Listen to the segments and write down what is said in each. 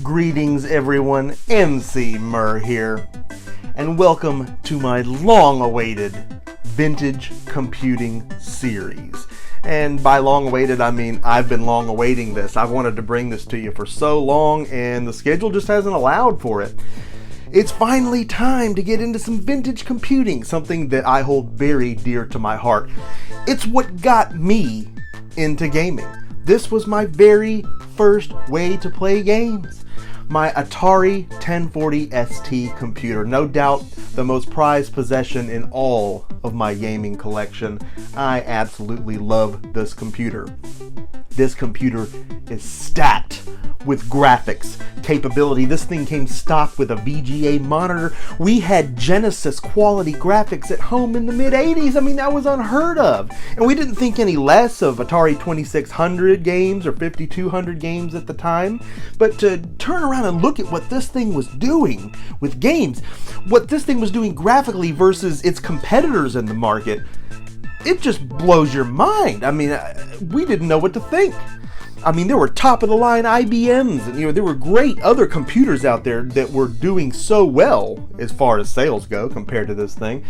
Greetings everyone, Emceemur here, and welcome to my long-awaited vintage computing series. And by long-awaited, I mean I've been long-awaiting this. I've wanted to bring this to you for so long, and the schedule just hasn't allowed for it. It's finally time to get into some vintage computing, something that I hold very dear to my heart. It's what got me into gaming. This was my very first way to play games. My Atari 1040 ST computer, no doubt the most prized possession in all of my gaming collection. I absolutely love this computer. This computer is stacked with graphics capability. This thing came stock with a VGA monitor. We had Genesis quality graphics at home in the mid-80s. I mean, that was unheard of. And we didn't think any less of Atari 2600 games or 5200 games at the time. But to turn around and look at what this thing was doing with games, what this thing was doing graphically versus its competitors in the market, it just blows your mind. I mean, we didn't know what to think. I mean, there were top-of-the-line IBMs, and there were great other computers out there that were doing so well as far as sales go compared to this thing.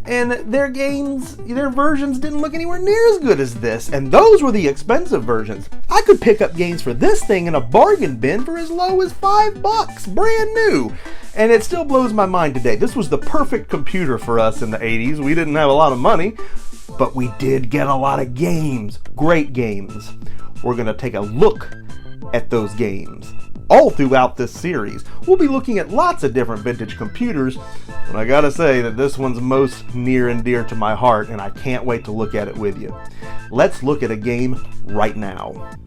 And their games, their versions didn't look anywhere near as good as this, and those were the expensive versions. I could pick up games for this thing in a bargain bin for as low as $5, brand new. And it still blows my mind today. This was the perfect computer for us in the 80s. We didn't have a lot of money, but we did get a lot of games, great games. We're going to take a look at those games all throughout this series. We'll be looking at lots of different vintage computers, but I gotta say that this one's most near and dear to my heart, and I can't wait to look at it with you. Let's look at a game right now.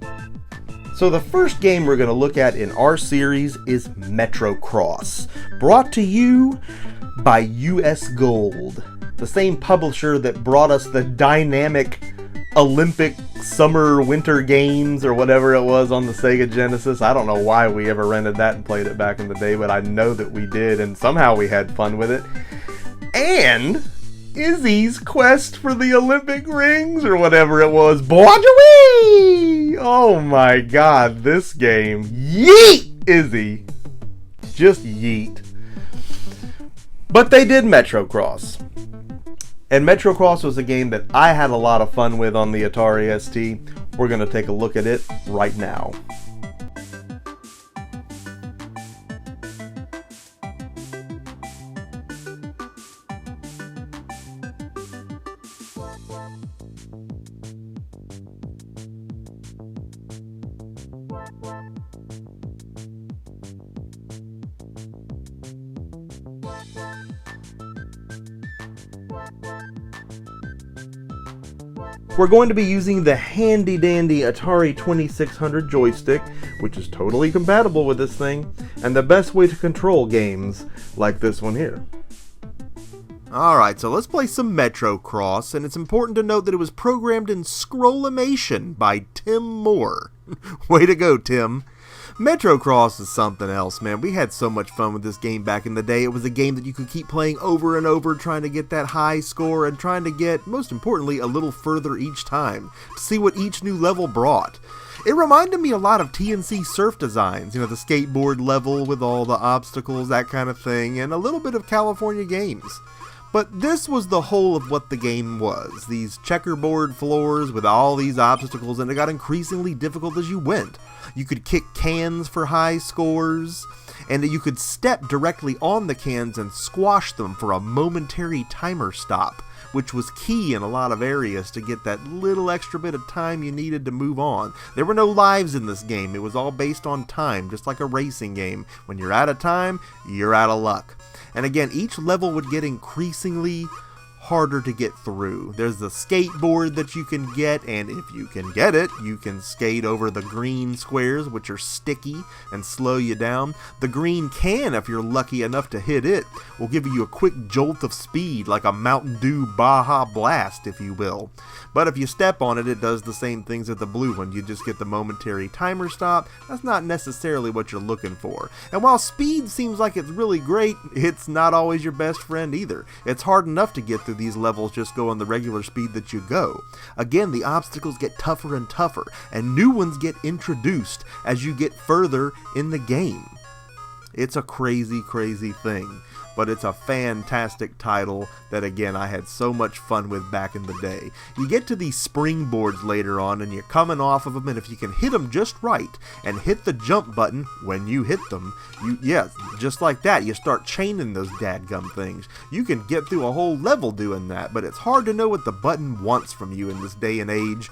So the first game we're going to look at in our series is Metrocross, brought to you by US Gold, the same publisher that brought us the dynamic Olympic Summer Winter Games or whatever it was on the Sega Genesis. I don't know why we ever rented that and played it back in the day, but I know that we did, and somehow we had fun with it. And Izzy's Quest for the Olympic Rings or whatever it was. Boy-a-wee! Oh my god, this game. Yeet, Izzy. Just yeet. But they did Metrocross. And Metrocross was a game that I had a lot of fun with on the Atari ST. We're going to take a look at it right now. We're going to be using the handy-dandy Atari 2600 joystick, which is totally compatible with this thing, and the best way to control games like this one here. Alright, so let's play some Metrocross, and it's important to note that it was programmed in Scrollimation by Tim Moore. Way to go, Tim. Metrocross is something else, man. We had so much fun with this game back in the day. It was a game that you could keep playing over and over, trying to get that high score and trying to get, most importantly, a little further each time to see what each new level brought. It reminded me a lot of TNC Surf Designs, the skateboard level with all the obstacles, that kind of thing, and a little bit of California Games. But this was the whole of what the game was. These checkerboard floors with all these obstacles, and it got increasingly difficult as you went. You could kick cans for high scores, and you could step directly on the cans and squash them for a momentary timer stop, which was key in a lot of areas to get that little extra bit of time you needed to move on. There were no lives in this game. It was all based on time, just like a racing game. When you're out of time, you're out of luck. And again, each level would get increasingly harder to get through. There's the skateboard that you can get, and if you can get it, you can skate over the green squares, which are sticky and slow you down. The green can, if you're lucky enough to hit it, will give you a quick jolt of speed, like a Mountain Dew Baja Blast, if you will. But if you step on it, it does the same things as the blue one. You just get the momentary timer stop. That's not necessarily what you're looking for. And while speed seems like it's really great, it's not always your best friend either. It's hard enough to get through these levels just go on the regular speed that you go. Again, the obstacles get tougher and tougher, and new ones get introduced as you get further in the game. It's a crazy, crazy thing, but it's a fantastic title that, again, I had so much fun with back in the day. You get to these springboards later on, and you're coming off of them, and if you can hit them just right, and hit the jump button when you hit them, just like that, you start chaining those dadgum things. You can get through a whole level doing that, but it's hard to know what the button wants from you in this day and age.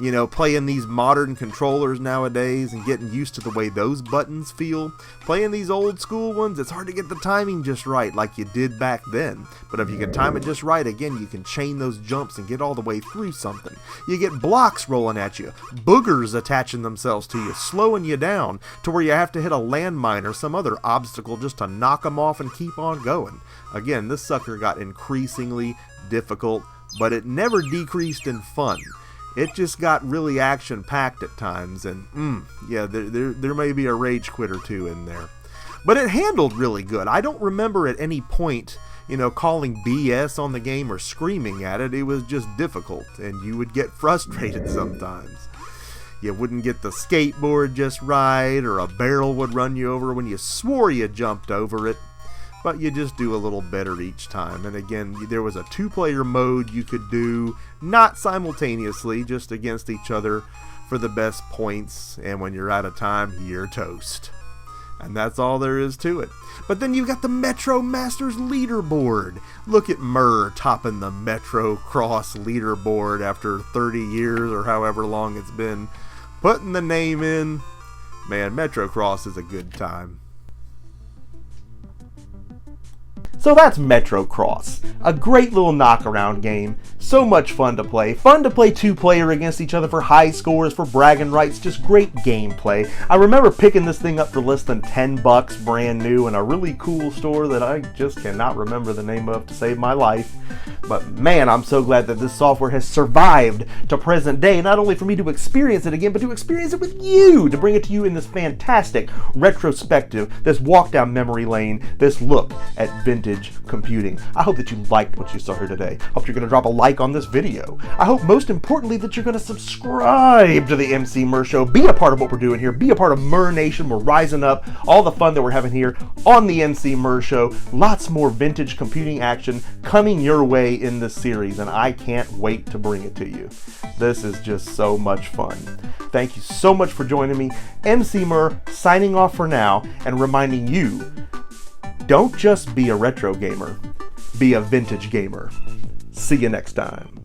You know, playing these modern controllers nowadays and getting used to the way those buttons feel. Playing these old school ones, it's hard to get the timing just right like you did back then. But if you can time it just right, again, you can chain those jumps and get all the way through something. You get blocks rolling at you, boogers attaching themselves to you, slowing you down to where you have to hit a landmine or some other obstacle just to knock them off and keep on going. Again, this sucker got increasingly difficult, but it never decreased in fun. It just got really action-packed at times, and there may be a rage quit or two in there. But it handled really good. I don't remember at any point, calling BS on the game or screaming at it. It was just difficult, and you would get frustrated sometimes. You wouldn't get the skateboard just right, or a barrel would run you over when you swore you jumped over it. But you just do a little better each time. And again, there was a 2-player mode you could do, not simultaneously, just against each other for the best points. And when you're out of time, you're toast. And that's all there is to it. But then you've got the Metro Masters leaderboard. Look at Murr topping the Metro Cross leaderboard after 30 years or however long it's been. Putting the name in. Man, Metro Cross is a good time. So that's Metro Cross, a great little knockaround game, so much fun to play 2-player against each other for high scores, for bragging rights, just great gameplay. I remember picking this thing up for less than $10 brand new in a really cool store that I just cannot remember the name of to save my life. But man, I'm so glad that this software has survived to present day, not only for me to experience it again, but to experience it with you, to bring it to you in this fantastic retrospective, this walk down memory lane, this look at vintage computing. I hope that you liked what you saw here today. I hope you're going to drop a like on this video. I hope most importantly that you're going to subscribe to the Emceemur Show. Be a part of what we're doing here. Be a part of Mur Nation. We're rising up. All the fun that we're having here on the Emceemur Show. Lots more vintage computing action coming your way in this series, and I can't wait to bring it to you. This is just so much fun. Thank you so much for joining me. Emceemur signing off for now and reminding you, don't just be a retro gamer, be a vintage gamer. See you next time.